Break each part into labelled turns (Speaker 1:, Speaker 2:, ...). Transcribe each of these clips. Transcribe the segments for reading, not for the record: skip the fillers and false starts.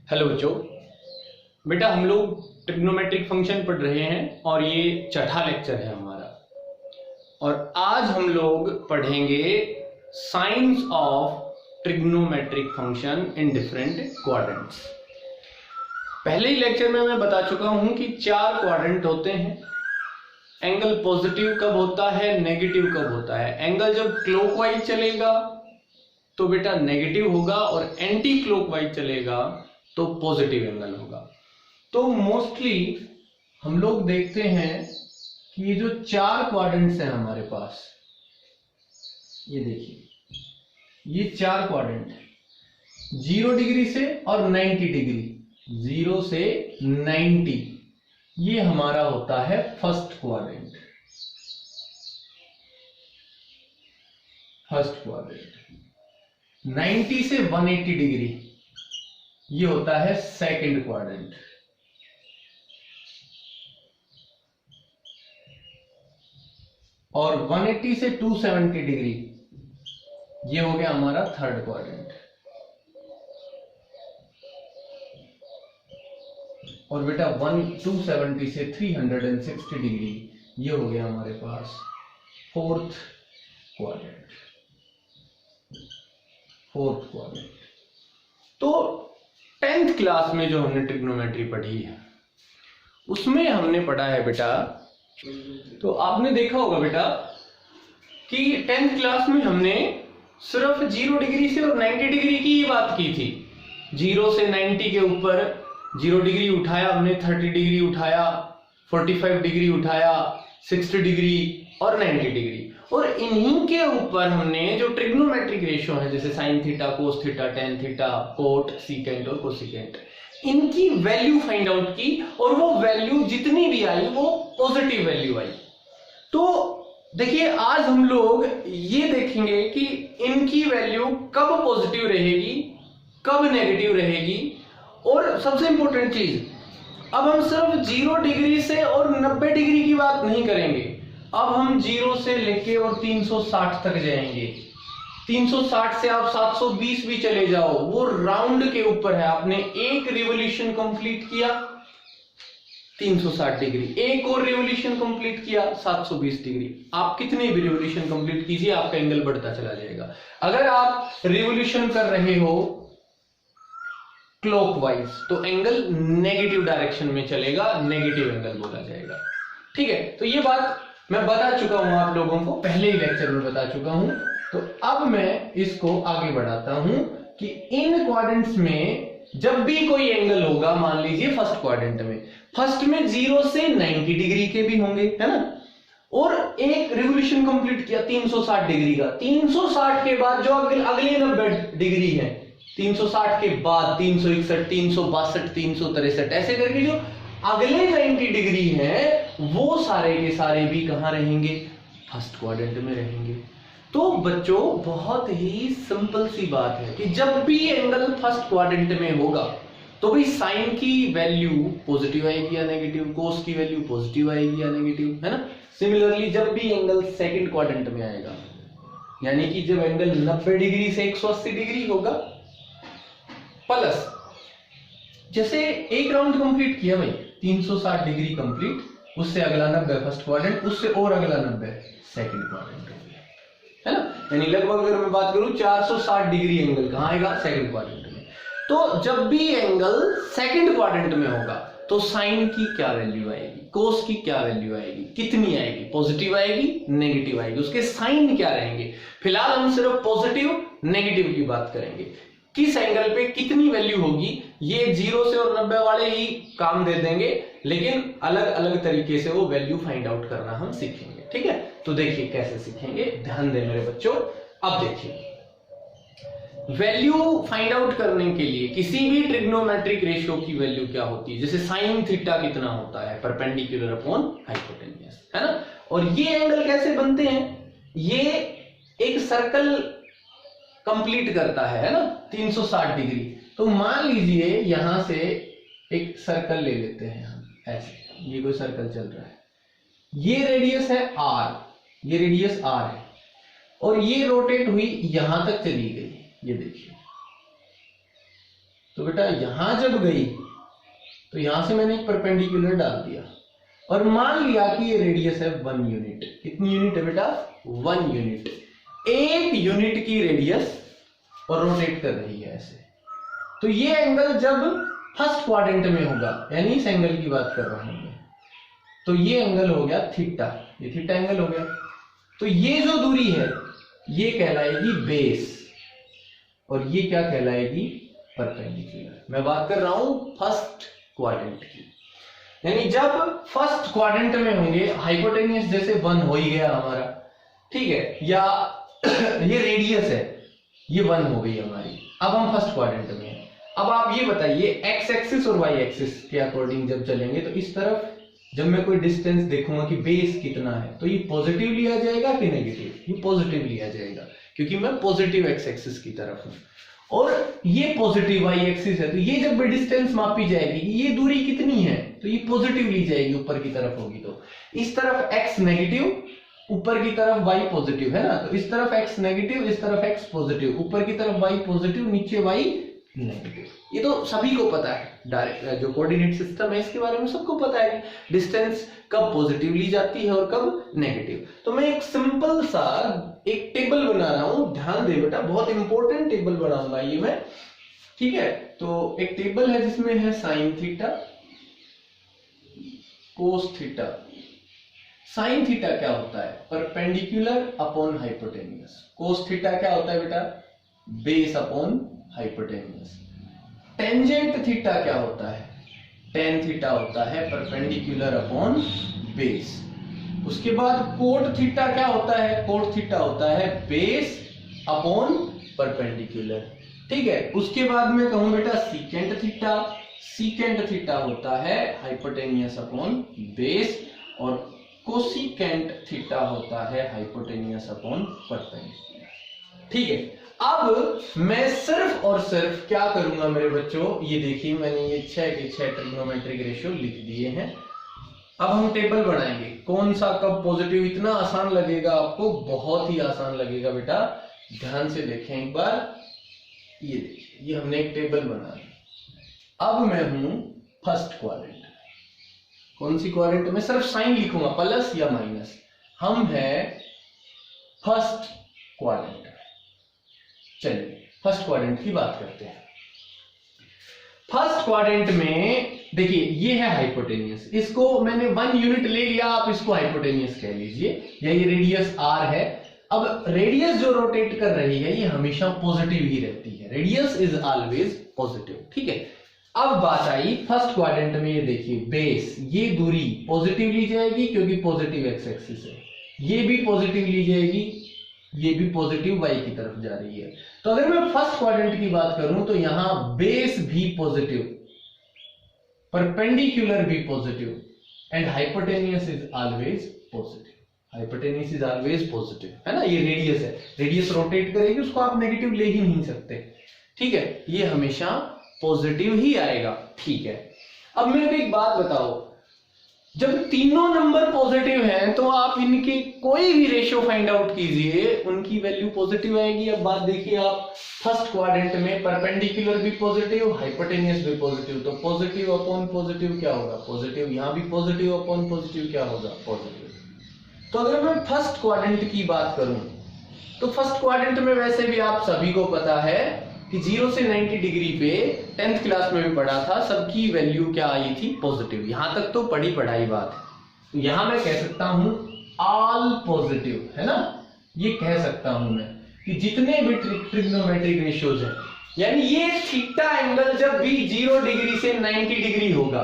Speaker 1: Hello बच्चों। बेटा हम लोग ट्रिग्नोमेट्रिक फंक्शन पढ़ रहे हैं और ये चौथा लेक्चर है हमारा। और आज हम लोग पढ़ेंगे science of trigonometric function in different quadrants. पहले ही लेक्चर में मैं बता चुका हूं कि 4 क्वाड्रेंट होते हैं। एंगल पॉजिटिव कब होता है, नेगेटिव कब होता है। एंगल जब क्लॉकवाइज चलेगा तो बेटा नेगेटिव होगा और एंटी क्लॉकवाइज चलेगा तो पॉजिटिव एंगल होगा। तो मोस्टली हम लोग देखते हैं कि ये जो 4 क्वाड्रेंट्स हैं हमारे पास, ये देखिए ये 4 क्वाड्रेंट है 0 डिग्री से और 90 डिग्री, 0 से 90, ये हमारा होता है फर्स्ट क्वाड्रेंट। फर्स्ट क्वाड्रेंट 90 से 180 डिग्री, ये होता है सेकंड क्वाड्रेंट। और 180 से 270 डिग्री, ये हो गया हमारा थर्ड क्वाड्रेंट। और बेटा 270 से 360 डिग्री, ये हो गया हमारे पास फोर्थ क्वाड्रेंट। Fourth quadrant. तो 10th क्लास में जो हमने ट्रिग्नोमेट्री पढ़ी है उसमें हमने पढ़ा है बेटा, तो आपने देखा होगा बेटा कि 10th क्लास में हमने सिर्फ 0 डिग्री से और 90 डिग्री की ही बात की थी। 0 से 90 के ऊपर 0 डिग्री उठाया हमने, 30 डिग्री उठाया, 45 डिग्री उठाया, 60 डिग्री और 90 डिग्री। और इन्हीं के ऊपर हमने जो ट्रिग्नोमेट्रिक रेशियो है जैसे sine theta, cos theta, tan theta, cot, secant और कोसिकेंट, इनकी वैल्यू फाइंड आउट की। और वो वैल्यू जितनी भी आई वो पॉजिटिव वैल्यू आई। तो देखिए आज हम लोग ये देखेंगे कि इनकी वैल्यू कब पॉजिटिव रहेगी, कब नेगेटिव रहेगी। और सबसे इंपॉर्टेंट चीज, अब हम सिर्फ 0 डिग्री से और 90 डिग्री की बात नहीं करेंगे, अब हम 0 से लेके और 360 तक जाएंगे। 360 से आप 720 भी चले जाओ, वो राउंड के ऊपर है। आपने एक रिवोल्यूशन कंप्लीट किया 360 डिग्री, एक और रिवोल्यूशन कंप्लीट किया 720 डिग्री। आप कितने भी रिवोल्यूशन कंप्लीट कीजिए आपका एंगल बढ़ता चला जाएगा। अगर आप रिवोल्यूशन कर रहे हो क्लॉकवाइज तो एंगल नेगेटिव डायरेक्शन में चलेगा, नेगेटिव एंगल बोला जाएगा। ठीक है, तो ये बात मैं बता चुका हूं आप लोगों को, पहले ही लेक्चर में बता चुका हूं। तो अब मैं इसको आगे बढ़ाता हूं कि इन क्वाड्रेंट्स में जब भी कोई एंगल होगा, मान लीजिए फर्स्ट क्वाड्रेंट में, फर्स्ट में 0 से 90 डिग्री के भी होंगे, है ना। और एक रिवोल्यूशन कंप्लीट किया 360 डिग्री का, 360 के बाद जो अगले 90 डिग्री है, 360 के बाद 361, 362, 363, ऐसे करके जो अगले 90 डिग्री है वो सारे के सारे भी कहां रहेंगे, फर्स्ट क्वाड्रेंट में रहेंगे। तो बच्चों बहुत ही सिंपल सी बात है कि जब भी एंगल फर्स्ट क्वाड्रेंट में होगा तो भाई साइन की वैल्यू पॉजिटिव आएगी या नेगेटिव, कोस की वैल्यू पॉजिटिव आएगी या नेगेटिव, है ना। सिमिलरली जब भी एंगल सेकंड क्वाड्रेंट में आएगा, यानी कि जब एंगल 90 डिग्री से 180 डिग्री होगा, प्लस जैसे एक राउंड कंप्लीट किया भाई 360 डिग्री कंप्लीट, उससे अगला 90 फर्स्ट क्वाड्रेंट, उससे और अगला 90 सेकंड क्वाड्रेंट हो गया, है ना। यानी लगभग अगर मैं बात करूं 460 डिग्री एंगल कहां आएगा, सेकंड क्वाड्रेंट में। तो जब भी एंगल सेकंड क्वाड्रेंट में होगा तो साइन की क्या वैल्यू आएगी, कोस की क्या वैल्यू आएगी, कितनी आएगी, पॉजिटिव आएगी, नेगेटिव आएगी, उसके साइन क्या रहेंगे। फिलहाल हम सिर्फ पॉजिटिव नेगेटिव की बात करेंगे। किस एंगल पे कितनी वैल्यू होगी ये 0 से और 90 वाले ही काम दे देंगे, लेकिन अलग अलग तरीके से वो वैल्यू फाइंड आउट करना हम सीखेंगे। ठीक है, तो देखिए कैसे सीखेंगे, ध्यान दें मेरे बच्चों। अब देखिए वैल्यू फाइंड आउट करने के लिए किसी भी ट्रिग्नोमेट्रिक रेशियो की वैल्यू क्या होती है, जैसे साइन थीटा कितना होता है, परपेंडिकुलर अपॉन हाइपोटेन्यूज, है ना। और ये एंगल कैसे बनते हैं, ये एक सर्कल कंप्लीट करता है ना 360 डिग्री। तो मान लीजिए यहां से एक सर्कल ले लेते हैं हम, ऐसे ये कोई सर्कल चल रहा है, ये रेडियस है r, ये रेडियस r है, और ये रोटेट हुई यहां तक चली गई, ये देखिए तो बेटा यहां जब गई तो यहां से मैंने एक परपेंडिकुलर डाल दिया और मान लिया कि ये रेडियस है 1 यूनिट। कितनी यूनिट है बेटा? 1 यूनिट। 1 यूनिट की रेडियस और रोटेट कर रही है ऐसे। तो ये एंगल जब फर्स्ट क्वाड्रेंट में होगा, यानी इस एंगल की बात कर रहा हूं मैं, तो ये एंगल हो गया थीटा, ये थीटा एंगल हो गया। तो ये जो दूरी है ये कहलाएगी बेस और ये क्या कहलाएगी? परपेंडिकुलर। मैं बात कर रहा हूं फर्स्ट क्वाड्रेंट की, यानी जब फर्स्ट क्वाड्रेंट में होंगे, हाइपोटेनियस जैसे 1 हो ही गया हमारा, ठीक है, या ये रेडियस है ये 1 हो गई हमारी, अब हम फर्स्ट क्वाड्रेंट में हैं। अब आप ये बताइए एक्स एक्सिस और वाई एक्सिस के अकॉर्डिंग जब चलेंगे तो इस तरफ जब मैं कोई डिस्टेंस देखूंगा कि बेस कितना है तो ये पॉजिटिव लिया जाएगा कि नेगेटिव? ये पॉजिटिव लिया जाएगा क्योंकि मैं पॉजिटिव एक्स एक्सिस की तरफ हूं और ये पॉजिटिव वाई एक्सिस है। तो ये जब भी डिस्टेंस मापी जाएगी कि ये दूरी कितनी है तो ये पॉजिटिव ली जाएगी, ऊपर की तरफ होगी। तो इस तरफ एक्स नेगेटिव, ऊपर की तरफ वाई पॉजिटिव, है ना? तो इस तरफ एक्स नेगेटिव, इस तरफ एक्स पॉजिटिव, ऊपर की तरफ वाई पॉजिटिव, नीचे वाई नेगेटिव। ये तो सभी को पता है, डायरेक्ट जो कोऑर्डिनेट सिस्टम है इसके बारे में सबको पता है कि डिस्टेंस कब पॉजिटिव ली जाती है और कब नेगेटिव। तो मैं एक सिंपल सा एक टेबल बना रहा हूं, ध्यान दे बेटा, बहुत इंपॉर्टेंट टेबल बनाऊंगा ये मैं, ठीक है? तो एक टेबल है जिसमें है sign theta, cos theta. Sine theta क्या होता है? Perpendicular upon hypotenuse. Cos theta क्या होता है बेटा? Base upon hypotenuse. Tangent theta क्या होता है? टेन थीटा होता है परपेंडिकुलर अपॉन बेस। उसके बाद कोट थीटा क्या होता है? कोट थीटा होता है बेस अपॉन परपेंडिकुलर, ठीक है? उसके बाद में कहूं बेटा सीकेंट थीटा। सीकेंट थीटा होता है हाइपोटेनियस अपॉन बेस और कोसिकेंट थीटा होता है हाइपोटेनियस अपॉन परपेंडिकुलर, ठीक है? अब मैं सिर्फ और सिर्फ क्या करूंगा मेरे बच्चों, ये देखिए मैंने ये 6 के 6 ट्रिग्नोमेट्रिक रेशियो लिख दिए हैं। अब हम टेबल बनाएंगे, कौन सा कब पॉजिटिव, इतना आसान लगेगा आपको, बहुत ही आसान लगेगा बेटा, ध्यान से देखें एक बार। ये देखिए, ये हमने एक टेबल बना ली। अब मैं हूं फर्स्ट क्वाड्रेंट। कौन सी क्वाड्रेंट में? सिर्फ साइन लिखूंगा, प्लस या माइनस। हम है फर्स्ट क्वाड्रेंट। चलिए फर्स्ट क्वाड्रेंट की बात करते हैं। फर्स्ट क्वाड्रेंट में देखिए ये है हाइपोटेनियस, इसको मैंने 1 यूनिट ले लिया, आप इसको हाइपोटेनियस कह लीजिए, या ये रेडियस आर है। अब रेडियस जो रोटेट कर रही है ये हमेशा पॉजिटिव ही रहती है, रेडियस इज ऑलवेज पॉजिटिव, ठीक है? अब बात आई फर्स्ट क्वाड्रेंट में, ये देखिए बेस, ये दूरी पॉजिटिव ली जाएगी क्योंकि पॉजिटिव एक्स एक्सिस है, ये भी पॉजिटिव ली जाएगी, ये भी पॉजिटिव वाई की तरफ जा रही है। तो अगर मैं फर्स्ट क्वाड्रेंट की बात करूं तो यहां बेस भी पॉजिटिव, परपेंडिकुलर भी positive and hypotenuse is always positive. Hypotenuse is always positive, है ना? ये रेडियस है, रेडियस रोटेट करेगी, उसको आप नेगेटिव ले ही नहीं सकते, ठीक है? ये हमेशा पॉजिटिव ही आएगा, ठीक है? अब मेरे को एक बात बताओ, जब तीनों नंबर पॉजिटिव हैं तो आप इनके कोई भी रेशियो फाइंड आउट कीजिए, उनकी वैल्यू पॉजिटिव आएगी। अब बात देखिए आप, फर्स्ट क्वाड्रेंट में परपेंडिकुलर भी पॉजिटिव, हाइपोटेनियस भी पॉजिटिव, तो पॉजिटिव अपॉन पॉजिटिव क्या होगा? पॉजिटिव। यहां भी पॉजिटिव अपॉन पॉजिटिव क्या होगा? पॉजिटिव। तो अगर मैं फर्स्ट क्वाड्रेंट की बात करूं तो फर्स्ट क्वाड्रेंट में वैसे भी आप सभी को पता है कि 0 से 90 डिग्री पे 10th क्लास में भी पढ़ा था, सबकी वैल्यू क्या आई थी? पॉजिटिव। यहां तक तो पढ़ाई बात है। तो यहां मैं कह सकता हूं ऑल पॉजिटिव, है ना? ये कह सकता हूं मैं कि जितने भी ट्रिग्नोमेट्रिक रेशियोज हैं, यानी ये थीटा एंगल जब भी 0 डिग्री से 90 डिग्री होगा,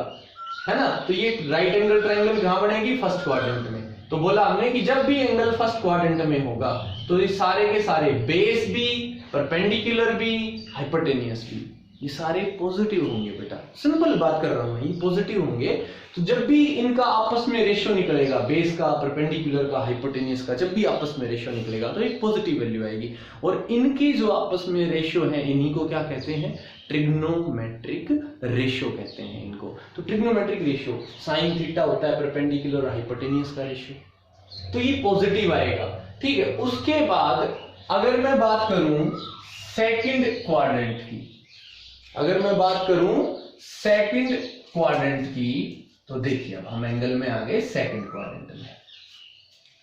Speaker 1: है ना, तो ये राइट एंगल ट्रायंगल कहां बनेगी? फर्स्ट क्वाड्रेंट में। तो बोला हमने कि जब भी एंगल फर्स्ट क्वाड्रेंट में होगा तो ये सारे के सारे बेस भी, परपेंडिकुलर भी, हाइपोटेनियस भी, ये सारे पॉजिटिव होंगे बेटा। सिंपल बात कर रहा हूं, ये पॉजिटिव होंगे। तो जब भी इनका आपस में रेशियो निकलेगा, बेस का, परपेंडिकुलर का, हाइपोटेनियस का, जब भी आपस में रेशियो निकलेगा तो एक पॉजिटिव वैल्यू आएगी। और इनकी जो आपस में रेशियो है, इन्हीं को क्या कहते हैं? ट्रिग्नोमेट्रिक रेशियो कहते हैं इनको। तो ट्रिग्नोमेट्रिक रेशियो साइन थीटा होता है परपेंडिकुलर और हाइपोटेनियस का रेशियो, तो ये पॉजिटिव आएगा, ठीक है? उसके बाद अगर मैं बात करूं सेकंड क्वाड्रेंट की, अगर मैं बात करूं सेकंड क्वाड्रेंट की, तो देखिए अब हम एंगल में आ गए सेकंड क्वाड्रेंट में।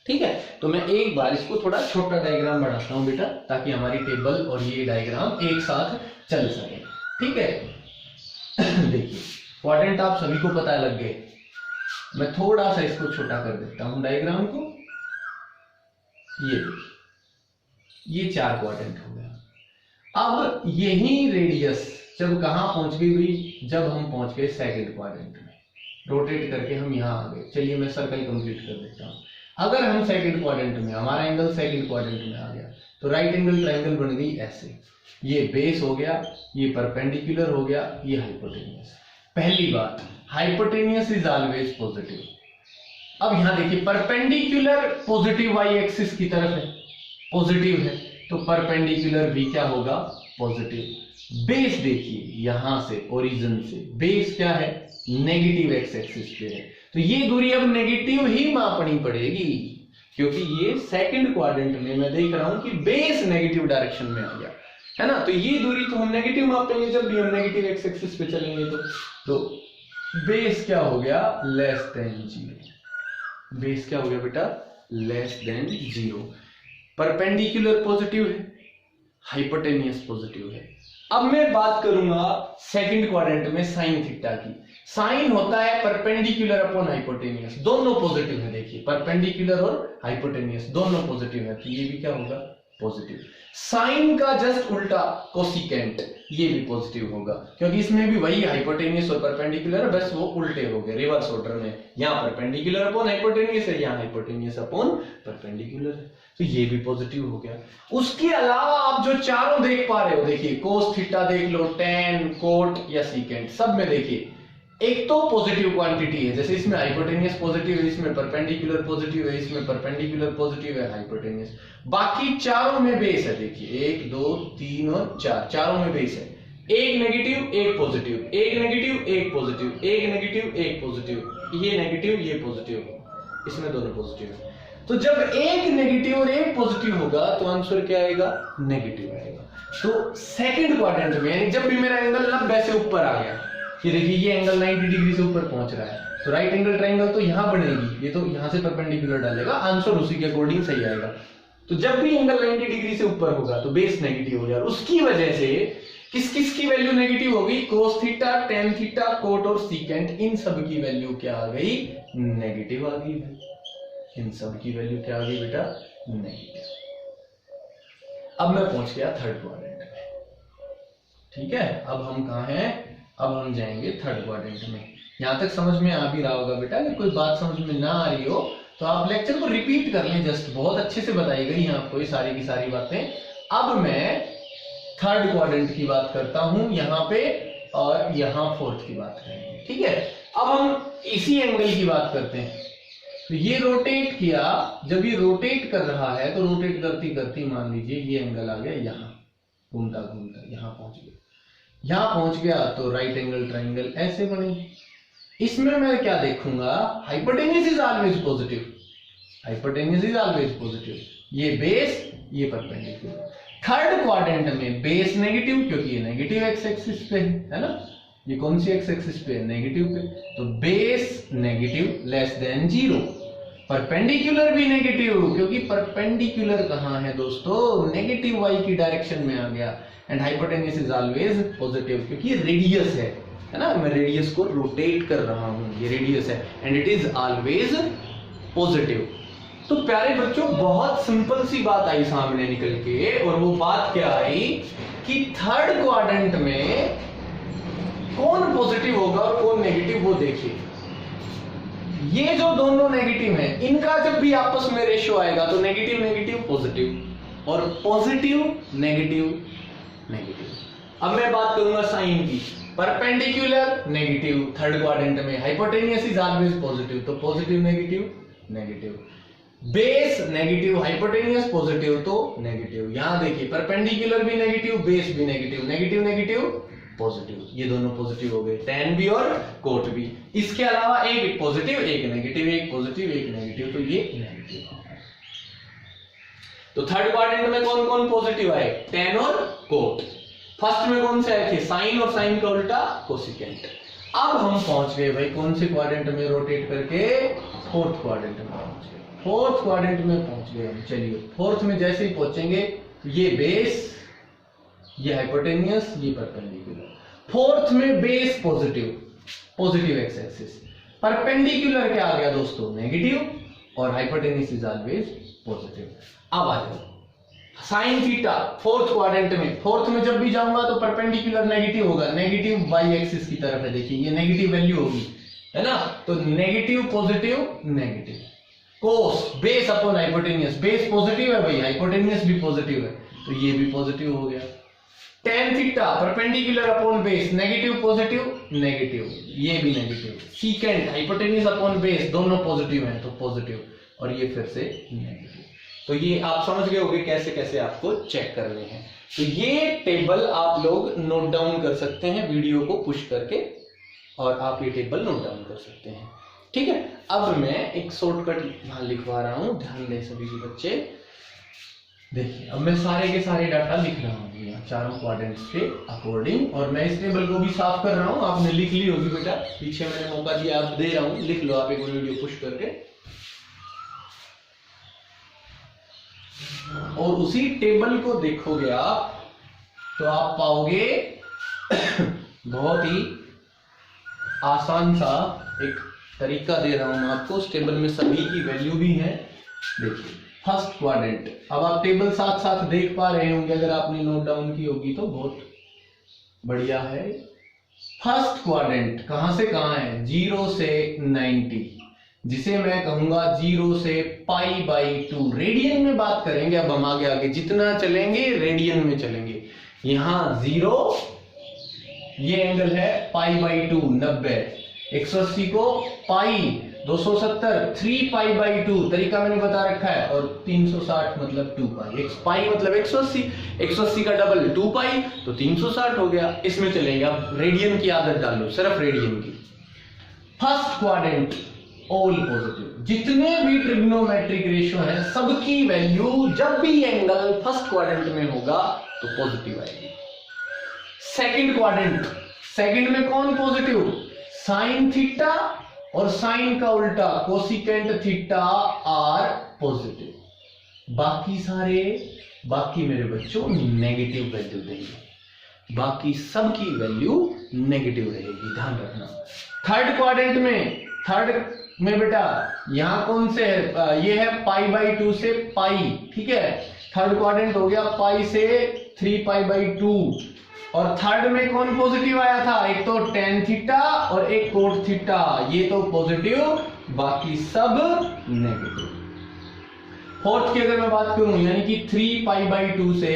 Speaker 1: ठीक है, तो मैं एक बार इसको थोड़ा छोटा डायग्राम बनाता हूं बेटा, ताकि हमारी टेबल और ये डायग्राम एक साथ चल सके। ठीक है देखिए क्वाड्रेंट आप सभी को पता लग गए। मैं थोड़ा सा इसको छोटा कर देता हूं डायग्राम को। ये देखिए ये 4 क्वाड्रेंट हो गया। अब यही रेडियस जब कहां पहुंच गई भाई, जब हम पहुंच गए सेकंड क्वाड्रेंट में, रोटेट करके हम यहां आ गए। चलिए मैं सर्कल कंप्लीट कर देता हूं। अगर हम सेकंड क्वाड्रेंट में, हमारा एंगल सेकंड क्वाड्रेंट में आ गया, तो राइट एंगल ट्रायंगल बन गई ऐसे। ये बेस हो गया, ये परपेंडिकुलर हो गया, ये हाइपोटेन्यूस। पहली बात, हाइपोटेन्यूस इज ऑलवेज पॉजिटिव। अब यहां देखिए परपेंडिकुलर पॉजिटिव वाई एक्सिस की तरफ है, पॉजिटिव है, तो परपेंडिकुलर भी क्या होगा, पॉजिटिव। बेस देखिए यहां से ओरिजिन से बेस क्या है, नेगेटिव एक्स एक्सिस पे है, तो ये दूरी अब नेगेटिव ही मापनी पड़ेगी, क्योंकि ये सेकंड क्वाड्रेंट में मैं देख रहा हूं कि बेस नेगेटिव डायरेक्शन में आ गया है ना, तो ये दूरी तो हम नेगेटिव मापेंगे जब भी हम नेगेटिव एक्स एक्सिस पे चलेंगे। तो बेस क्या हो गया, लेस देन 0। बेस क्या हो गया बेटा, लेस देन 0। परपेंडिकुलर पॉजिटिव है, हाइपोटेन्यूस पॉजिटिव है। अब मैं बात करूंगा सेकंड क्वाड्रेंट में साइन थीटा की। साइन होता है परपेंडिकुलर अपॉन हाइपोटेन्यूस, दोनों पॉजिटिव है। देखिए परपेंडिकुलर और हाइपोटेन्यूस दोनों पॉजिटिव है, तो ये भी क्या होगा, पॉजिटिव। साइन का जस्ट उल्टा कोसिकेंट, ये भी पॉजिटिव होगा, क्योंकि इसमें भी वही हाइपोटेन्यूस और परपेंडिकुलर है, बस वो उल्टे हो गए रिवर्स ऑर्डर में। यहाँ परपेंडिकुलर अपॉन हाइपोटेन्यूस है, यहाँ हाइपोटेन्यूस अपॉन परपेंडिकुलर है, तो ये भी पॉजिटिव हो गया। उसके अलावा आप जो चारों देख पा रहे हो, देखिए कोस थीटा देख लो, टेन, कोट या सीकेंट, सब में देखिए एक तो पॉजिटिव क्वांटिटी है, जैसे इसमें हाइपोटेन्यूस पॉजिटिव है, इसमें परपेंडिकुलर पॉजिटिव है, इसमें परपेंडिकुलर पॉजिटिव है, हाइपोटेन्यूस। बाकी चारों में बेस है, देखिए 1 2 3 और 4, चारों में बेस है। एक नेगेटिव एक पॉजिटिव, एक नेगेटिव एक पॉजिटिव, एक नेगेटिव एक पॉजिटिव, ये नेगेटिव ये पॉजिटिव, इसमें दोनों पॉजिटिव है। तो जब एक नेगेटिव और एक पॉजिटिव होगा तो आंसर क्या आएगा, नेगेटिव आएगा। तो सेकंड क्वाड्रेंट में यानी जब भी मेरा एंगल 90 से ऊपर आ गया, ये देखिए ये एंगल 90 डिग्री से ऊपर पहुंच रहा है, तो राइट एंगल ट्रायंगल तो यहां बनेगी, ये तो यहां से परपेंडिकुलर डालेगा, आंसर उसी के अकॉर्डिंग सही आएगा। तो जब भी एंगल 90 डिग्री से ऊपर होगा तो बेस नेगेटिव हो जाएगा। उसकी वजह से किस किस की वैल्यू नेगेटिव होगी, cos theta, tan theta, cot और सीकेंट, इन सब की वैल्यू क्या आ गई, नेगेटिव आ गई। इन सब की वैल्यू क्या आ गई बेटा, नेगेटिव। अब मैं पहुंच गया थर्ड क्वाड्रेंट में। ठीक है, अब हम कहां हैं, अब हम जाएंगे थर्ड क्वाड्रेंट में। यहां तक समझ में आ भी रहा होगा बेटा, अगर कोई बात समझ में ना आ रही हो तो आप लेक्चर को रिपीट कर लें, जस्ट बहुत अच्छे से बताई गई हैं आपको ये सारी की सारी बातें। अब मैं थर्ड क्वाड्रेंट की बात करता हूं यहां पे, और यहां फोर्थ की बात करेंगे। ठीक है, अब हम इसी एंगल की बात करते हैं। तो ये रोटेट किया, जब ये रोटेट कर रहा है तो रोटेट करती करती मान लीजिए ये एंगल आ गया यहां, घूमता घूमता यहां पहुंच गया। यहां पहुंच गया तो राइट एंगल ट्रायंगल ऐसे बनेगी। इसमें मैं क्या देखूंगा, hypotenuse is always positive, hypotenuse is always positive, ये बेस ये परपेंडिकुलर। थर्ड क्वाड्रेंट में बेस नेगेटिव, क्योंकि ये नेगेटिव एक्स एक्सिस पे है ना, ये कौन सी एक्स एक्सिस पे है, नेगेटिव पे, तो base negative less than 0। Perpendicular भी नेगेटिव, क्योंकि परपेंडिकुलर कहां है दोस्तों, नेगेटिव वाई की डायरेक्शन में आ गया। And hypotenuse is always positive, क्योंकि रेडियस है ना, मैं रेडियस को रोटेट कर रहा हूं, ये रेडियस है, and it is always positive. तो प्यारे बच्चों बहुत सिंपल सी बात आई सामने निकल के, और वो बात क्या आई कि थर्ड क्वाड्रेंट में कौन पॉजिटिव होगा और कौन नेगेटिव, वो देखिए। ये जो दोनों नेगेटिव हैं, इनका जब भी आपस में रेशियो आएगा तो नेगेटिव नेगेटिव पॉजिटिव, और पॉजिटिव नेगेटिव नेगेटिव। अब मैं बात करूंगा साइन की, परपेंडिकुलर नेगेटिव थर्ड क्वाड्रेंट में, हाइपोटेन्यूस इज ऑलवेज पॉजिटिव, तो positive negative negative, base negative hypotenuse positive तो नेगेटिव। यहां देखिए परपेंडिकुलर भी नेगेटिव, बेस भी नेगेटिव, नेगेटिव नेगेटिव पॉजिटिव, ये दोनों पॉजिटिव हो गए, टेन भी और कोट भी। इसके अलावा एक पॉजिटिव एक नेगेटिव, एक पॉजिटिव एक नेगेटिव, तो ये नेगेटिव। तो थर्ड क्वाड्रेंट में कौन कौन पॉजिटिव आए, टेन और कोट। फर्स्ट में कौन से आए थे, साइन, और साइन का उल्टा कोसिकेंट। अब हम पहुंच गए भाई कौन से क्वाड्रेंट में, रोटेट करके फोर्थ क्वाड्रेंट में पहुंच गए। फोर्थ क्वाड्रेंट में पहुंच गए हम। चलिए फोर्थ में जैसे ही पहुंचेंगे, ये बेस, ये हाइपोटेनियस, ये परपेंडिकुलर। फोर्थ में base positive x axis, perpendicular क्या आ गया दोस्तों, नेगेटिव, और हाइपोटेनियस इज ऑलवेज पॉजिटिव। अब आ जाओ साइन थीटा फोर्थ क्वाड्रेंट में। फोर्थ में जब भी जाऊंगा तो परपेंडिकुलर नेगेटिव होगा, नेगेटिव वाई एक्सिस की तरफ है। देखिए ये नेगेटिव वैल्यू होगी, है ना, तो negative positive negative. Cos base upon hypotenuse, base positive है भाई, हाइपोटेनियस भी पॉजिटिव है, तो ये भी पॉजिटिव हो गया। Tan theta perpendicular upon base, negative positive negative, ये भी negative. Secant hypotenuse upon base, दोनों पॉजिटिव हैं तो पॉजिटिव, और ये फिर से नेगेटिव। तो ये आप समझ गए होंगे कैसे कैसे आपको चेक करने हैं। तो ये टेबल आप लोग नोट डाउन कर सकते हैं वीडियो को पुश करके, और आप ये टेबल नोट डाउन कर सकते हैं, ठीक है। अब मैं एक शॉर्टकट यहां लिखवा रहा हूं, ध्यान दें सभी के बच्चे। देखिए अब मैं सारे के सारे डाटा लिख रहा हूँ यहाँ चारों क्वाड्रेंट्स के अकॉर्डिंग, और मैं इस टेबल को भी साफ कर रहा हूँ। आपने लिख ली होगी बेटा, पीछे मैंने मौका दिया, आप दे रहा हूँ, लिख लो आप एक वीडियो पुश करके। और उसी टेबल को देखोगे आप तो आप पाओगे बहुत ही आसान सा एक तरीका दे रहा हूं मैं आपको। उस टेबल में सभी की वैल्यू भी है। देखिए फर्स्ट क्वाड्रेंट, अब आप टेबल साथ साथ देख पा रहे होंगे, अगर आपने नोट डाउन की होगी तो बहुत बढ़िया है। फर्स्ट क्वाड्रेंट कहां से कहां है, 0 से 90, जिसे मैं कहूंगा 0 से π/2। रेडियन में बात करेंगे अब हम आगे आगे, जितना चलेंगे रेडियन में चलेंगे। यहां 0, ये एंगल है π/2 90, 180 को पाई, 270 3π/2 तरीका मैंने बता रखा है, और 360 मतलब 2π। पाई मतलब 180, 180 का डबल 2π, तो 360 हो गया। इसमें चलेंगे, अब रेडियन की आदत डालो, सिर्फ रेडियन की। फर्स्ट क्वाड्रेंट ऑल पॉजिटिव, जितने भी ट्रिग्नोमेट्रिक रेशियो है सबकी वैल्यू जब भी एंगल फर्स्ट क्वाड्रेंट में होगा तो पॉजिटिव आएगी। सेकंड क्वाड्रेंट, सेकंड में कौन पॉजिटिव, साइन थीटा और साइन का उल्टा कोसिकेंट थीटा आर पॉजिटिव। बाकी मेरे बच्चों नेगेटिव वैल्यू देंगे, बाकी सब की वैल्यू नेगेटिव रहेगी, ध्यान रखना। थर्ड क्वाड्रेंट में बेटा यहां कौन से है, ये है π/2 से पाई, ठीक है। थर्ड क्वाड्रेंट हो गया पाई से 3π/2, और थर्ड में कौन पॉजिटिव आया था, एक तो टेन थीटा और एक कोट थीटा, ये तो पॉजिटिव, बाकी सब नेगेटिव। फोर्थ की अगर मैं बात करूं, यानी कि 3π/2 से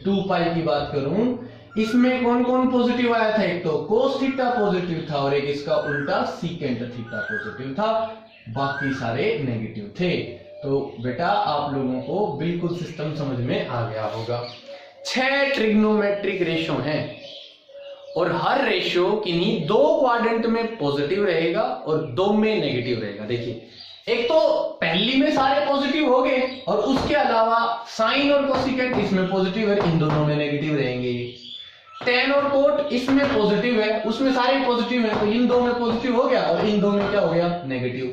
Speaker 1: 2π की बात करूं, इसमें कौन कौन पॉजिटिव आया था, एक तो कोस थीटा पॉजिटिव था, और एक इसका उल्टा सीकेंट थीटा पॉजिटिव था, बाकी सारे नेगेटिव थे। तो बेटा आप लोगों को बिल्कुल सिस्टम समझ में आ गया होगा। 6 ट्रिग्नोमेट्रिक रेशियो हैं, और हर रेशियो किन्हीं 2 क्वाड्रेंट में पॉजिटिव रहेगा और 2 में नेगेटिव रहेगा। देखिए एक तो पहली में सारे पॉजिटिव हो गए, और उसके अलावा साइन और कोसिकेंट इसमें पॉजिटिव है, इन दोनों में नेगेटिव रहेंगे। टेन और कोट इसमें पॉजिटिव है, उसमें सारे पॉजिटिव है, तो इन दो में पॉजिटिव हो गया, और इन दो में क्या हो गया, नेगेटिव।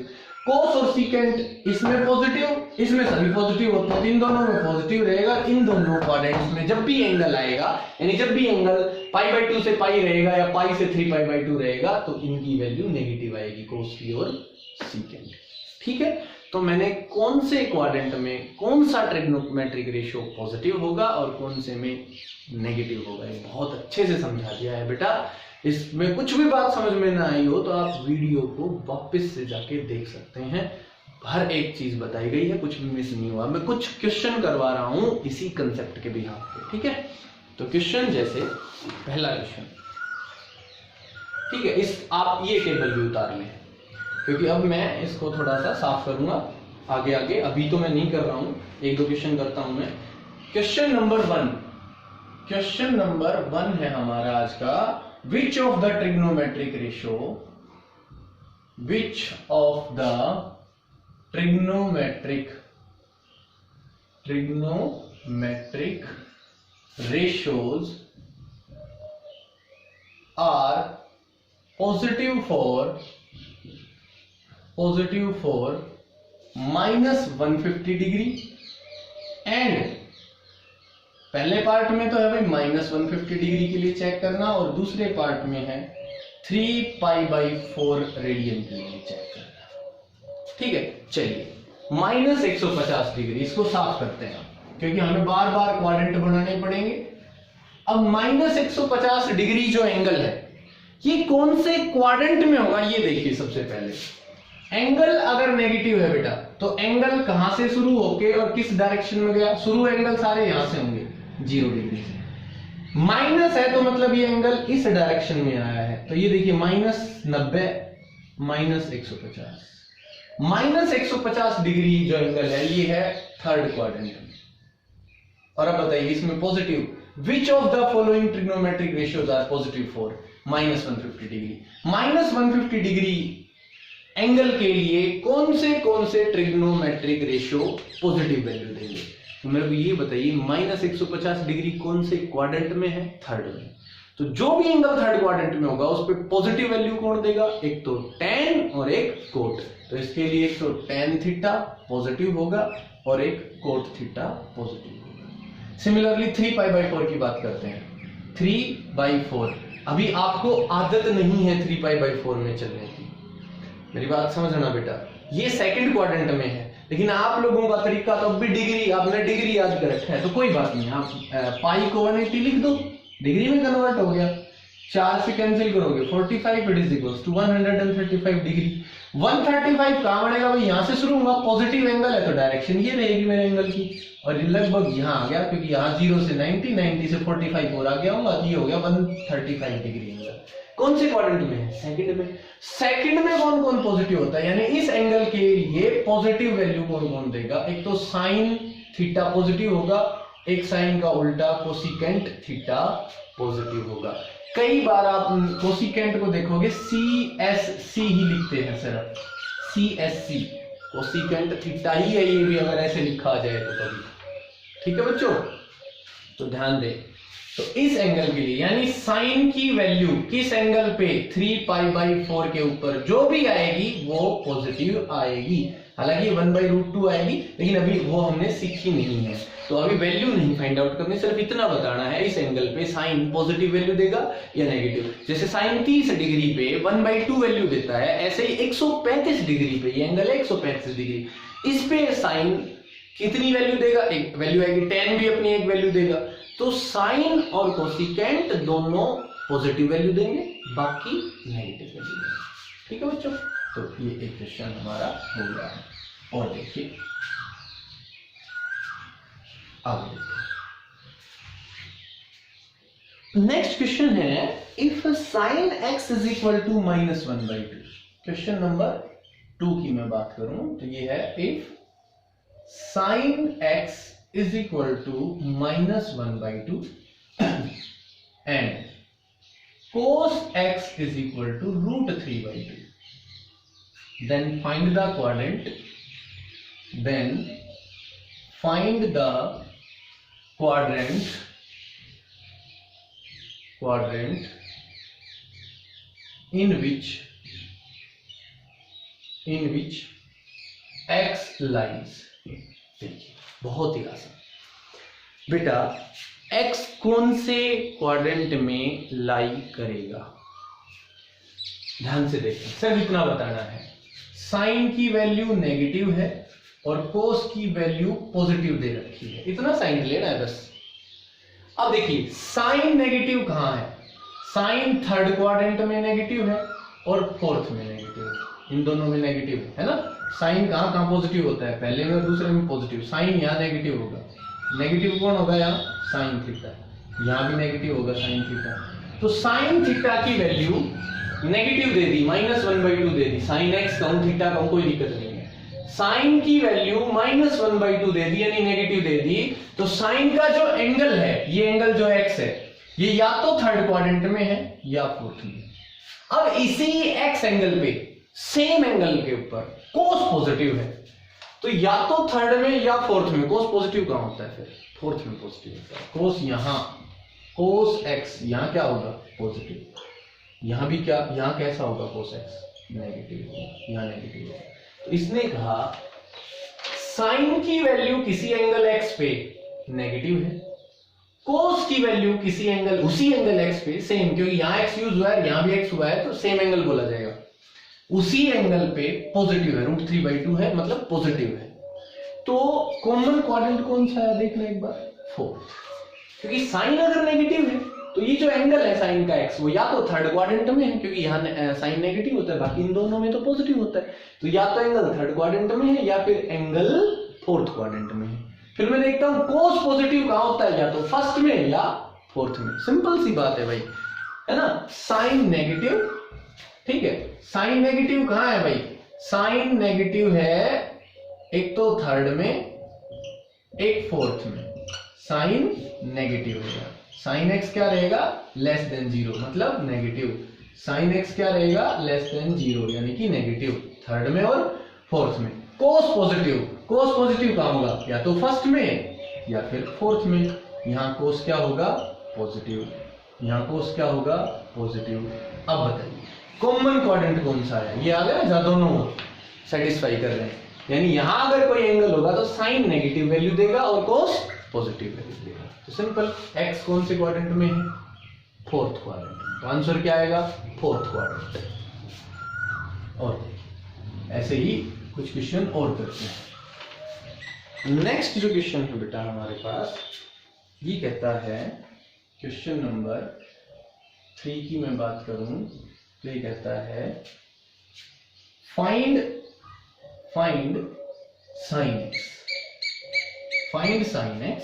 Speaker 1: कोस और सीकेंट इसमें पॉजिटिव, इसमें सभी पॉजिटिव होते हैं, तो इन दोनों में पॉजिटिव रहेगा। इन दोनों क्वाड्रेंट्स में जब भी एंगल आएगा, यानी जब भी एंगल π/2 से पाई रहेगा या पाई से 3π/2 रहेगा, तो इनकी वैल्यू नेगेटिव आएगी, कोस की और सीकेंट, ठीक है। तो मैंने कौन से क्वाड्रेंट में कौन सा ट्रिग्नोमेट्रिक रेशियो पॉजिटिव होगा और कौन से में नेगेटिव होगा, ये बहुत अच्छे से समझा दिया है बेटा। इसमें कुछ भी बात समझ में ना आई हो तो आप वीडियो को वापस से जाके देख सकते हैं, हर एक चीज बताई गई है, कुछ भी मिस नहीं हुआ। मैं कुछ क्वेश्चन करवा रहा हूं इसी कंसेप्ट के बिहाफ पे, ठीक है। तो क्वेश्चन जैसे पहला क्वेश्चन, ठीक है, इस आप ये टेबल भी उतार लें, क्योंकि अब मैं इसको थोड़ा सा साफ करूंगा आगे आगे, अभी तो मैं नहीं कर रहा हूं, एक दो क्वेश्चन करता हूं मैं। क्वेश्चन नंबर 1 है हमारा आज का, which of the trigonometric ratios are positive for -150 degree and पहले पार्ट में तो है भाई -150 डिग्री के लिए चेक करना और दूसरे पार्ट में है 3π/4 रेडियन के लिए चेक करना। ठीक है, चलिए -150 डिग्री इसको साफ करते हैं क्योंकि हमें बार बार क्वाड्रेंट बनाने पड़ेंगे। अब -150 डिग्री जो एंगल है ये कौन से क्वाड्रेंट में होगा ये देखिए। सबसे पहले एंगल अगर नेगेटिव है बेटा तो एंगल कहां से शुरू होके और किस डायरेक्शन में गया? शुरू एंगल सारे यहां से होंगे 0 डिग्री से। माइनस है तो मतलब ये एंगल इस डायरेक्शन में आया है, तो ये देखिए -90 -150 -150 डिग्री जो एंगल है ये है थर्ड क्वाड्रेंट में। और अब बताइए इसमें positive which of the following trigonometric ratios are positive for -150 degree. -150 degree angle के लिए कौन से ट्रिग्नोमेट्रिक रेशियो पॉजिटिव वैल्यू देंगे? तो मेरे को ये बताइए -150 डिग्री कौन से क्वाड्रेंट में है? थर्ड में। तो जो भी एंगल थर्ड क्वाड्रेंट में होगा उस पर पॉजिटिव वैल्यू कौन देगा? एक तो tan और एक कोट। तो इसके लिए एक तो tan थीटा पॉजिटिव होगा और एक कोट थीटा पॉजिटिव होगा। सिमिलरली 3π/4 की बात करते हैं। 3/4 अभी आपको आदत नहीं है 3π/4 में चलने की, मेरी बात समझना बेटा। ये सेकंड क्वाड्रेंट में है लेकिन आप लोगों का तरीका तो अब भी डिग्री, आपने डिग्री याद कर रखा है तो कोई बात नहीं, आप पाई को 180 लिख दो, डिग्री में कन्वर्ट हो गया। 4 से कैंसिल करोगे 45 it is equals to 135 degree. 135 कहां बनेगा भाई? यहां से शुरू होगा, पॉजिटिव एंगल है तो डायरेक्शन ये रहेगी मेरे एंगल की, और लगभग यहां आ गया क्योंकि यहां 0 से 90 से 45 और आ गया होगा, ये हो गया 135 डिग्री एंगल। कौन से क्वाड्रेंट में है? सेकंड में। सेकंड में कौन कौन पॉजिटिव होता है, यानी इस एंगल के लिए पॉजिटिव वैल्यू कौन कौन देगा? एक तो साइन थीटा पॉजिटिव होगा, एक साइन का उल्टा कोसिकेंट थीटा पॉजिटिव होगा। कई बार आप कोसिकेंट को देखोगे CSC ही लिखते हैं सिर्फ, CSC कोसिकेंट थीटा ही है, ये भी अगर ऐसे लिखा जाए तो कभी। ठीक है बच्चों, तो ध्यान दें। तो इस एंगल के लिए यानी साइन की वैल्यू किस एंगल पे? 3π/4 के ऊपर जो भी आएगी वो पॉजिटिव आएगी। हालांकि 1/√2 आएगी लेकिन अभी वो हमने सीखी नहीं है, तो अभी वैल्यू नहीं फाइंड आउट करनी, सिर्फ इतना बताना है इस एंगल पे साइन पॉजिटिव वैल्यू देगा या नेगेटिव। जैसे साइन 30 डिग्री पे 1/2 वैल्यू देता है, ऐसे ही 135 डिग्री पे, ये एंगल है 135 डिग्री, इस पे साइन कितनी वैल्यू देगा? एक वैल्यू आएगी, tan भी अपनी एक वैल्यू देगा। तो साइन और कोसिकेंट दोनों पॉजिटिव वैल्यू देंगे, बाकी नेगेटिव वैल्यू देंगे। ठीक है बच्चों, तो ये एक क्वेश्चन हमारा हो गया है। और देखिए आगे नेक्स्ट क्वेश्चन है, if sine x is equal to -1/2। Question number 2 की मैं बात करूं तो ये है, if sine x is equal to -1/2 and cos x is equal to √3/2, then find the quadrant in which x lies। देखिए बहुत ही आसान बेटा, x कौन से क्वाड्रेंट में लाई करेगा? ध्यान से देखें, सिर्फ इतना बताना है, साइन की वैल्यू नेगेटिव है और कोस की वैल्यू पॉजिटिव दे रखी है, इतना साइन लेना है बस। अब देखिए साइन नेगेटिव कहां है? साइन थर्ड क्वाड्रेंट में नेगेटिव है और फोर्थ में नेगेटिव है, इन दोनों में नेगेटिव है ना। साइन कहां कहां पॉजिटिव होता है? पहले में और दूसरे में पॉजिटिव। साइन यहां नेगेटिव होगा, नेगेटिव कौन होगा? यहाँ साइन थीटा, यहां भी नेगेटिव होगा साइन थीटा। तो साइन थीटा की वैल्यू नेगेटिव दे दी, -1/2 दे दी। साइन एक्स कहूं थीटा कहूं कोई दिक्कत नहीं है। साइन की वैल्यू -1/2 दे दी यानी नेगेटिव दे दी, तो साइन का जो एंगल है, ये एंगल जो एक्स है, ये या तो थर्ड क्वाड्रेंट में है या फोर्थ में। अब इसी एक्स एंगल पे सेम एंगल के ऊपर कोस पॉजिटिव है, तो या तो थर्ड में या फोर्थ में। कोस पॉजिटिव कहां होता है? फिर फोर्थ में पॉजिटिव होता है। कोस यहां, कोस एक्स यहां क्या होगा? पॉजिटिव। यहां भी क्या, यहां कैसा होगा cos x, नेगेटिव होगा, यहां नेगेटिव होगा। तो इसने कहा साइन की वैल्यू किसी एंगल x पे नेगेटिव है, कोस की वैल्यू किसी एंगल, उसी एंगल x पे सेम, क्योंकि यहां x यूज हुआ है, यहां भी x हुआ है, तो सेम एंगल बोला जाएगा, उसी एंगल पे पॉजिटिव है, √3/2 है, मतलब पॉजिटिव है। तो कॉमन क्वाड्रेंट कौन सा है देखना एक बार, 4, क्योंकि साइन अगर नेगेटिव है तो ये जो एंगल है साइन का x, वो या तो थर्ड क्वाड्रेंट में है, क्योंकि यहाँ साइन नेगेटिव होता है, बाकी इन दोनों में तो पॉजिटिव होता है, तो या तो एंगल थर्ड क्वाड्रेंट में है या फिर एंगल फोर्थ क्वाड्रेंट में है। फिर मैं देखता हूं कोस पॉजिटिव कहां होता है, या तो फर्स्ट में या फोर्थ में, सिंपल सी बात है भाई, है ना। साइन नेगेटिव, ठीक है, साइन नेगेटिव कहां है भाई, साइन नेगेटिव है एक तो थर्ड में, एक फोर्थ में, साइन नेगेटिव है। साइन एक्स क्या रहेगा, लेस देन 0, मतलब नेगेटिव, साइन एक्स क्या रहेगा, लेस देन 0, यानी कि नेगेटिव, थर्ड में और फोर्थ में। कोस पॉजिटिव, कोस पॉजिटिव कहां होगा, या तो फर्स्ट में या फिर फोर्थ में, यहां कोस क्या होगा, पॉजिटिव, यहां कोस क्या होगा, पॉजिटिव। अब बताइए कॉमन क्वाड्रेंट कौन सा है, ये आ गया जहां दोनों सेटिस्फाई कर रहे हैं, यानी यहां अगर कोई एंगल होगा तो साइन नेगेटिव वैल्यू देगा और कोस पॉजिटिव वैल्यू देगा। तो सिंपल, x कौन से क्वाड्रेंट में है, फोर्थ क्वाड्रेंट, तो आंसर क्या आएगा, फोर्थ क्वाड्रेंट। और ऐसे ही कुछ क्वेश्चन और करते हैं। नेक्स्ट जो क्वेश्चन है बेटा हमारे पास, ये कहता है क्वेश्चन नंबर 3 की मैं बात करूं तो ये कहता है find sin x, find sin x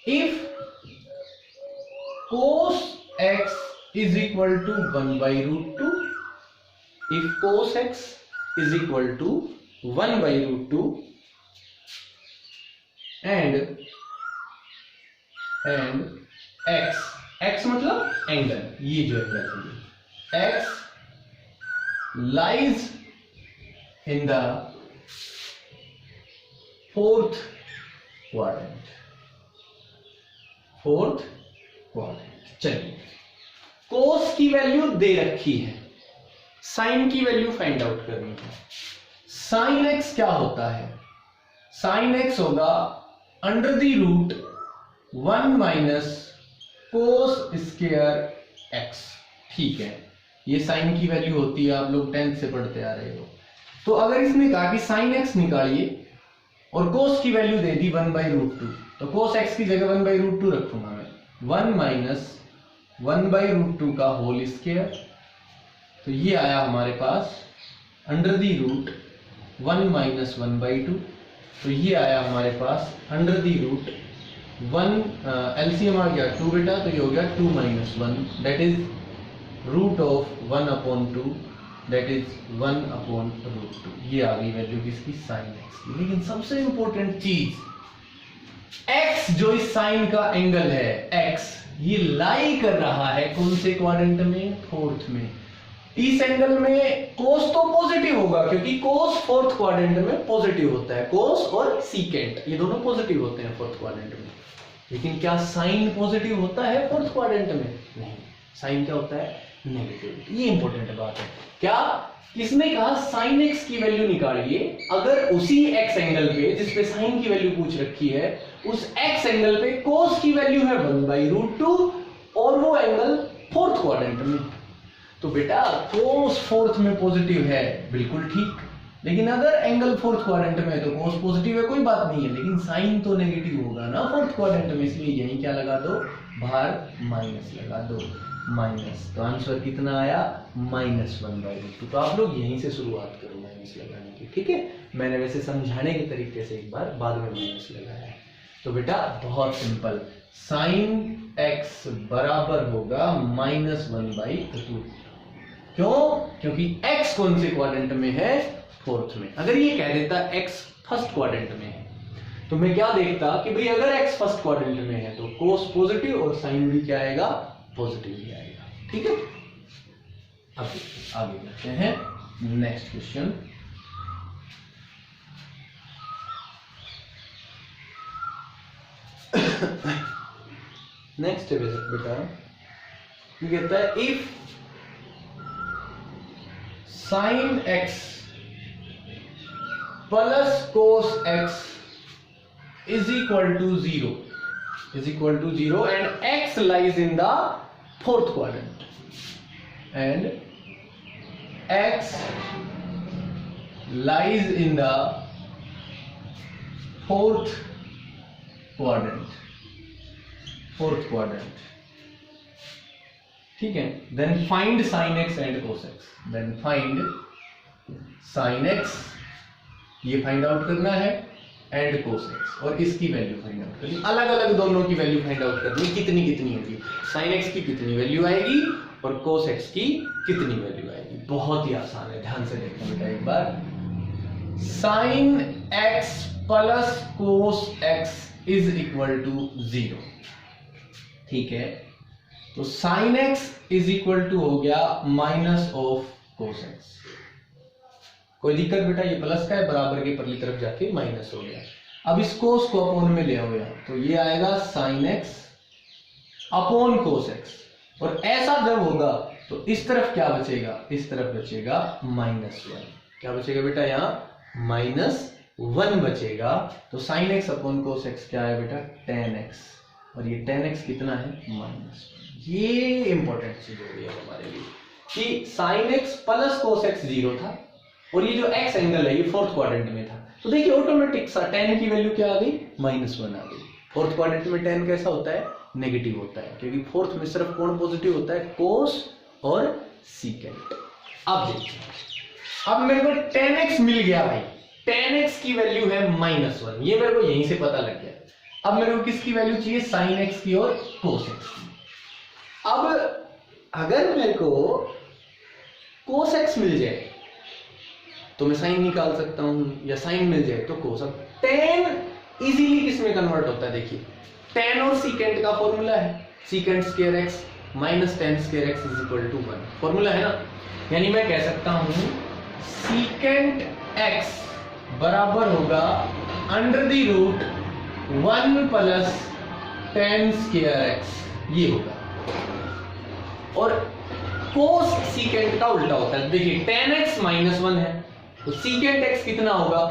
Speaker 1: if cos x is equal to 1/√2, if cos x is equal to 1/√2 and x मतलब एंगल, ये जो है x lies in the fourth quadrant, चलिए कोस की वैल्यू दे रखी है, साइन की वैल्यू फाइंड आउट करनी है। साइन एक्स क्या होता है, साइन एक्स होगा √1 माइनस कोस स्क्वायर एक्स, ठीक है, ये साइन की वैल्यू होती है, आप लोग 10th से पढ़ते आ रहे हो। तो अगर इसने कहा कि साइन एक्स निकालिए और कोस की वैल्यू दे दी 1/√2, तो कोस एक्स की जगह 1/√2 रखूंगा मैं, 1 माइनस 1/√2 का होल स्क्वायर, तो ये आया हमारे पास √1 माइनस 1/2, तो ये आया हमारे पास √1, एलसीएम आ गया 2 बेटा, तो ये हो गया 2 minus 1, that is √1/2, that is 1/√2, ये आ गई वैल्यू किसकी, साइन एक्स की। लेकिन सबसे इंपॉर्टेंट चीज, x जो इस साइन का एंगल है, x ये लाई कर रहा है कौन से क्वाड्रेंट में, फोर्थ में। इस एंगल में कोस तो पॉजिटिव होगा, क्योंकि कोस फोर्थ क्वाड्रेंट में पॉजिटिव होता है, कोस और सीकेंट ये दोनों पॉजिटिव होते हैं फोर्थ क्वाड्रेंट में। लेकिन क्या साइन पॉजिटिव होता है फोर्थ क्वाड्रेंट में, नहीं, साइन क्या होता है, नेगेटिव। ये इंपॉर्टेंट बात है। क्या किसने कहा, साइन एक्स की वैल्यू निकालिए, अगर उसी एक्स एंगल पे जिसपे साइन की वैल्यू पूछ रखी है, उस एक्स एंगल पे कोस की वैल्यू है 1/√2 और वो एंगल फोर्थ क्वाड्रेंट में, तो बेटा कोस फोर्थ में पॉजिटिव है, बिल्कुल ठीक। लेकिन अगर एंगल फोर्थ क्वाड्रेंट में है तो कोस पॉजिटिव है, कोई बात नहीं है, लेकिन साइन तो नेगेटिव होगा ना फोर्थ क्वाड्रेंट में, इसलिए यही क्या लगा दो, बाहर माइनस लगा दो, माइनस। तो आंसर कितना आया, -1/√2। तो आप लोग यहीं से शुरुआत करो माइनस लगाने की, ठीक है। मैंने वैसे समझाने के तरीके से एक बार बाद में माइनस लगाया है। तो बेटा बहुत सिंपल, साइन एक्स बराबर होगा -1/√2। क्यों, क्योंकि x कौन से क्वाड्रेंट में है, फोर्थ में। अगर ये कह देता x फर्स्ट क्वाड्रेंट में है, तो मैं क्या देखता कि भाई अगर x फर्स्ट क्वाड्रेंट में है तो कोस पॉजिटिव और साइन भी क्या आएगा, पॉजिटिव ही आएगा, ठीक है। अब आगे बढ़ते हैं, नेक्स्ट क्वेश्चन। नेक्स्ट है बेटा, ये कहता है if sine x plus cos x is equal to zero and x lies in the fourth quadrant and x lies in the fourth quadrant ठीक है. then find sin x and cos x. then find sin x ये find out करना है and cos x और इसकी value find out करनी. अलग अलग दोनों की वैल्यू फाइंड आउट करनी. कितनी कितनी होगी, sin x की कितनी वैल्यू आएगी और cos x की कितनी वैल्यू आएगी. बहुत ही आसान है, ध्यान से देखना बेटा एक बार. sin x plus cos x is equal to 0. ठीक है, तो sin x is equal to हो गया माइनस ऑफ cos x. कोई दिक्कत बेटा, ये प्लस का है, बराबर के परली तरफ जाके माइनस हो गया. अब इस कोस को अपोन में ले आओ यहाँ, तो ये आएगा sin x upon cos x. और ऐसा जब होगा तो इस तरफ क्या बचेगा, इस तरफ बचेगा -1. क्या बचेगा बेटा, यहाँ -1 बचेगा. तो sin x upon cos x क्या है बेटा, tan x. और ये tan x कितना है, -1. ये इंपॉर्टेंट चीज हो गई है हमारे लिए कि sin x plus cos x 0 था और ये जो x एंगल है ये फोर्थ क्वाड्रेंट में था. तो देखिए ऑटोमेटिक सा tan की वैल्यू क्या आ गई, -1 आ गई. फोर्थ क्वाड्रेंट में tan कैसा होता है, नेगेटिव होता है, क्योंकि फोर्थ में सिर्फ कौन पॉजिटिव होता है, cos और secant. अब देखिए, अब मेरे को tan x मिल गया भाई. tan x की वैल्यू है -1, ये मेरे को यहीं से पता लग गया. अब मेरे को किसकी वैल्यू चाहिए, sin x की और cos x की. अब अगर मेरे को cos x मिल जाए तो मैं साइन निकाल सकता हूं, या साइन मिल जाए तो cos. अब tan इजीली किसमें कन्वर्ट होता है, देखिए tan और secant का फॉर्मूला है, secant square x minus tan square x is equal to 1. Formula है ना, यानी मैं कह सकता हूं secant x बराबर होगा under the root 1 plus tan square x, ये होगा. और cos secant का उल्टा होता है. देखिए tan x -1 है तो secant x कितना होगा,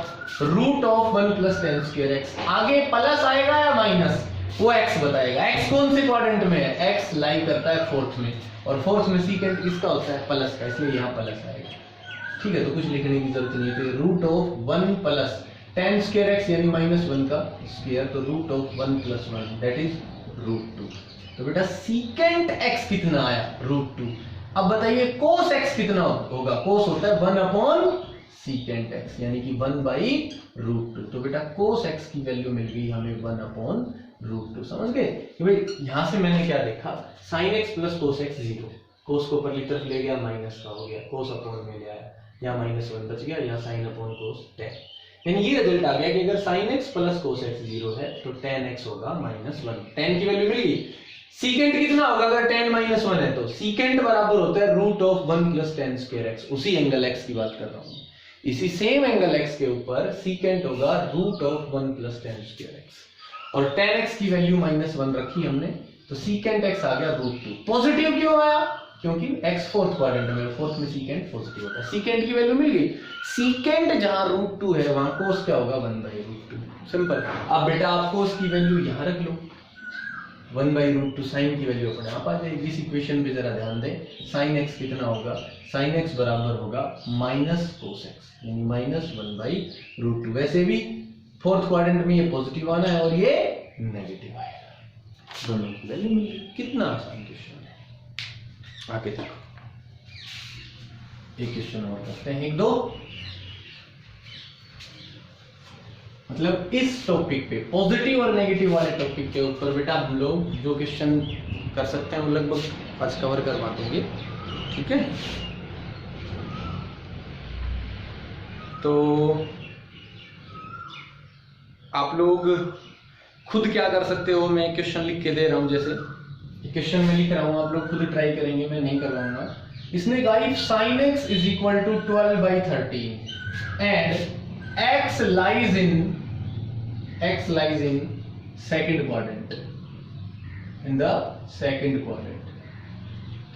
Speaker 1: root of 1 plus tan square x. आगे प्लस आएगा या माइनस, वो x बताएगा. x कौन से क्वाड्रेंट में है, x लाई करता है फोर्थ में, और फोर्थ में secant किसका होता है, प्लस का, इसलिए यहाँ प्लस आएगा. ठीक है, तो कुछ लिखने की जरूरत नहीं है. तो root of 1 plus tan square x यानी -1 का स्क्वायर, तो root of 1 plus 1 that is √2. तो बेटा secant x कितना आया, √2. अब बताइए cos x कितना होगा, cos होता है 1 अपॉन secant x यानी कि 1/√2. तो बेटा cos x की वैल्यू मिल गई हमें 1 अपॉन √2. समझ गए कि भाई यहां से मैंने क्या देखा, sin x plus cos x 0, cos को ऊपर की तरफ ले गया, माइनस का हो गया, cos अपॉन में ले आया, यहाँ -1 बच गया, यहाँ sin अपॉन cos tan. यानी ये रिजल्ट आ गया कि अगर sin x plus cos x 0 है तो tan x होगा -1. tan की वैल्यू मिल गई. secant कितना होगा अगर tan -1 है, तो secant बराबर होता है root of 1 plus tan square x. उसी एंगल x की बात कर रहा हूं, इसी सेम एंगल x के ऊपर secant होगा root of 1 plus tan square x. और tan x की वैल्यू -1 रखी हमने, तो secant x आ गया √2. पॉजिटिव क्यों आया, क्योंकि x फोर्थ क्वाड्रेंट में, फोर्थ में secant पॉजिटिव होता है. secant की वैल्यू मिल गई. secant जहां √2 है वहां cos क्या होगा, 1/√2. सिंपल. अब बेटा आप cos की वैल्यू यहां रख लो, 1/√2. sin की वैल्यू अपने आप आ जाएगी. इस इक्वेशन पे जरा ध्यान दें. sin x कितना होगा, sin x बराबर होगा -cos x यानी -1/√2. वैसे भी फोर्थ क्वाड्रेंट में ये पॉजिटिव आना है और ये नेगेटिव आएगा. दोनों की वैल्यू मिल गई. कितना आसान क्वेश्चन है. आगे देखो, एक क्वेश्चन और करते हैं, एक दो. मतलब इस टॉपिक पे, पॉजिटिव और नेगेटिव वाले टॉपिक के ऊपर बेटा हम लोग जो क्वेश्चन कर सकते हैं वो लगभग आज कवर करवा देंगे. ठीक है, तो आप लोग खुद क्या कर सकते हो, मैं क्वेश्चन लिख के दे रहा हूं, जैसे क्वेश्चन में लिख रहा हूं, आप लोग खुद ट्राई करेंगे, मैं नहीं करवाऊंगा. इसने कहा if sin x is equal to 12/13 and x lies in second quadrant, in the second quadrant.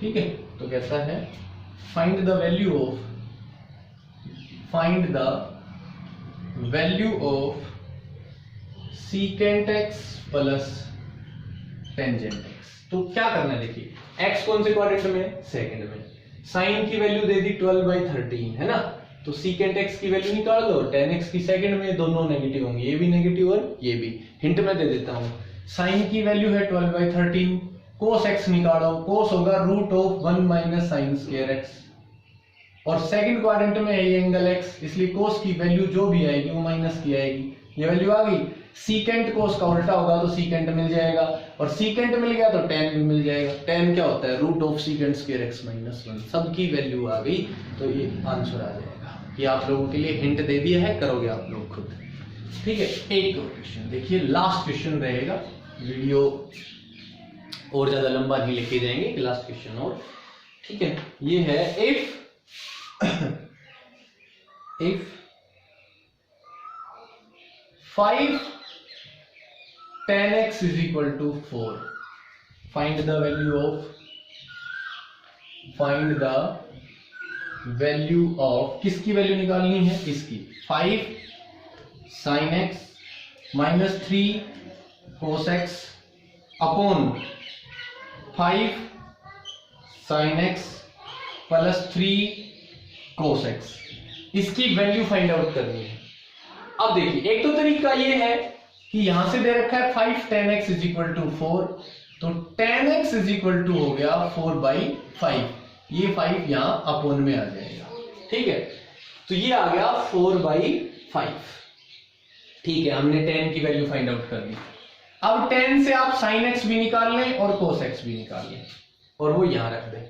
Speaker 1: ठीक है, तो कहता है find the value of find the value of secant x plus tangent x. तो क्या करना है, देखिए एक्स कौन से क्वाड्रेंट में, सेकंड में, साइन की वैल्यू दे दी 12/13 है ना, तो सीकेंट एक्स की वैल्यू निकाल लो, tan x की सेकंड में, दोनों नेगेटिव होंगे, ये भी नेगेटिव और ये भी। हिंट में दे देता हूं, साइन की वैल्यू है 12/13, cos x निकालो, cos होगा √1 - sin स्क्वायर x, और सेकंड क्वाड्रेंट में है ये एंगल x, इसलिए cos की वैल्यू जो भी आएगी वो माइनस की आएगी, ये वैल्यू आ गई। सीकेंट cos का उल्टा होगा तो सीकेंट मिल जाएगा, और सीकेंट मिल गया तो tan भी मिल जाएगा। tan क्या होता है, √सीकेंट स्क्वायर x - 1, सबकी वैल्यू आ गई, तो ये आंसर आ जाएगा। ये आप लोगों के लिए हिंट दे दिया है, करोगे आप लोग खुद, ठीक है। एक और क्वेश्चन देखिए, लास्ट क्वेश्चन रहेगा, वीडियो और ज्यादा लंबा नहीं लेके जाएंगे, लास्ट क्वेश्चन और, ठीक है। ये है if 5 tan x = 4, find the value of किसकी वैल्यू निकालनी है, इसकी, 5 sin x -3 cos x upon 5 sin x + 3 cos x, इसकी वैल्यू फाइंड आउट करनी है। अब देखिए, एक तो तरीका ये है कि यहां से दे रखा है 5 tan x = 4, तो tan x = हो गया 4/5, ये 5 यहां अपॉन में आ जाएगा, ठीक है। तो ये आ गया 4/5, ठीक है। हमने tan की वैल्यू फाइंड आउट कर ली। अब tan से आप sin x भी निकाल लें और cos x भी निकाल लें, और वो यहां रख दें।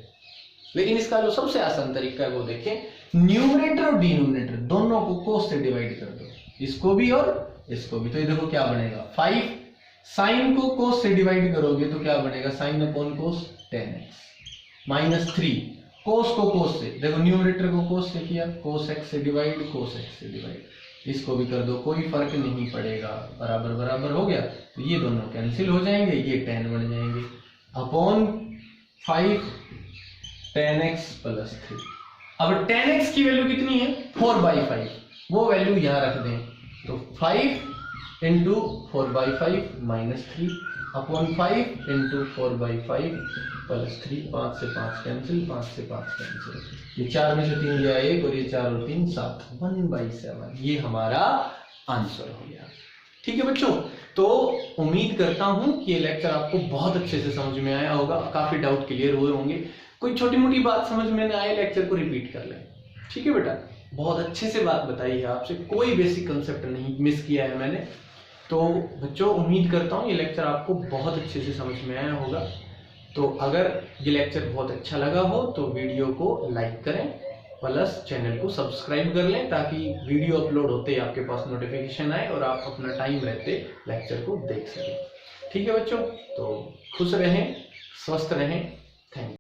Speaker 1: लेकिन इसका जो सबसे आसान तरीका है वो देखें, न्यूमरेटर और डिनोमिनेटर दोनों को cos से डिवाइड कर दो, इसको भी और इसको भी। तो ये देखो क्या बनेगा, 5 sin को cos से डिवाइड करोगे तो क्या बनेगा, sin upon cos tan x -3 cos को cos से, देखो न्यूमरेटर को cos से किया, cos x से डिवाइड, cos x से डिवाइड, इसको भी कर दो, कोई फर्क नहीं पड़ेगा, बराबर बराबर हो गया। तो ये दोनों कैंसिल हो जाएंगे, ये tan बन जाएंगे, अपॉन 5 tan x + 3। अब tan x की वैल्यू कितनी है, 4/5, वो वैल्यू यहां रख दें, तो 5 × 4/5 - 3 अपॉन 5 × 4/5 + 3, 5 से 5 कैंसिल, 5 से 5 कैंसिल, ये 4 में से 3 गया 1, और ये 4 और 3 7, 1/7, ये हमारा आंसर हो गया, ठीक है बच्चों। तो उम्मीद करता हूं कि ये लेक्चर आपको बहुत अच्छे से समझ में आया होगा, काफी डाउट क्लियर हुए होंगे, कोई छोटी मोटी बात समझ में ना आए, लेक्चर को रिपीट कर लें, ठीक है बेटा। बहुत अच्छे से बात बताई है आपसे, कोई बेसिक कंसेप्ट नहीं मिस किया है मैंने। तो बच्चों, उम्मीद करता हूँ ये लेक्चर आपको बहुत अच्छे से समझ में आया होगा। तो अगर ये लेक्चर बहुत अच्छा लगा हो तो वीडियो को लाइक करें, प्लस चैनल को सब्सक्राइब कर लें, ताकि वीडियो अपलोड होते ही आपके पास नोटिफिकेशन आए और आप अपना टाइम रहते लेक्चर को देख सकें, ठीक है बच्चों। तो खुश रहें, स्वस्थ रहें, थैंक यू।